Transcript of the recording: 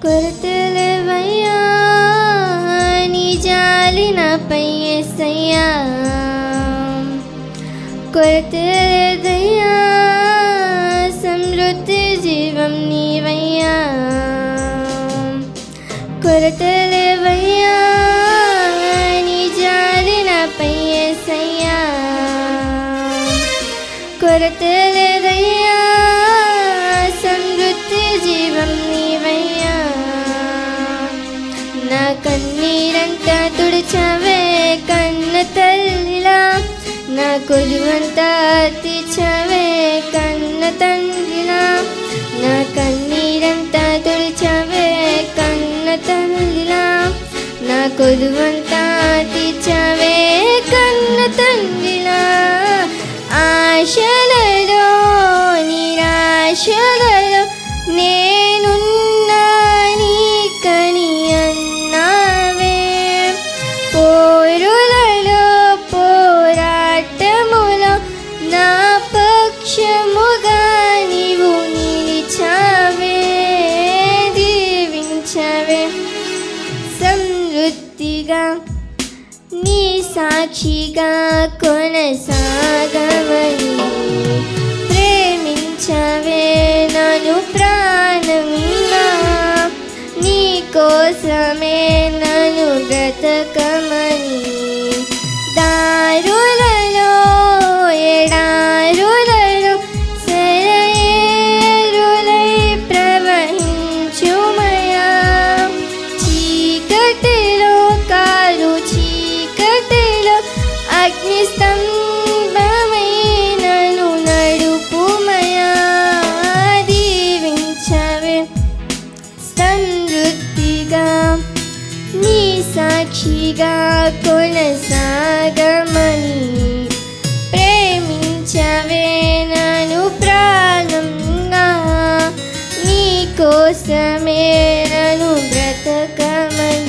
కొరతలేవయ్యా నీ జాలి నాపై యేసయ్యా, కొరతలేదయ్యా సమృద్ధి జీవం నీవయ్యా, కొరతలేవయ్యా నీ జాలి నాపై యేసయ్యా, కొరతలేదయ్యా సమృద్ధి జీవం నీవయ్యా. నా కన్నీరంతా తుడిచావే కన్న తల్లిలా, నా కొలువంతా తీర్చావే కన్న తండ్రిలా, నా కన్నీరంతా తుడిచావే కన్న తల్లిలా, నా కొలువంతా తీర్చావే కన్న తండ్రిలా. ఆశలలో నిరాశలలో నేనున్నా నీకని అన్నావే, పోరులలో పోరాటములో నా పక్షముగా నీవు నిలిచావే, దీవించావే సమృద్ధిగా నీ సాక్షిగా కొనసాగమని, ప్రేమించవే నన్ను ప్రాణంగా, నీ కోసమే నన్ను బ్రతకమని. దారులలో ఎడారులలో సెలయేరులై ప్రవహించుమయా, చీకటిలో కాలు చీకటిలో అగ్నిస్తంభమై నన్ను నడుపుమయా, దీవించవే సమృద్ధిగా నీ సాక్షిగా కొనసాగమని, ప్రేమించవే నన్ను ప్రాణంగా, నీ కోసమే నన్ను బ్రతకమని.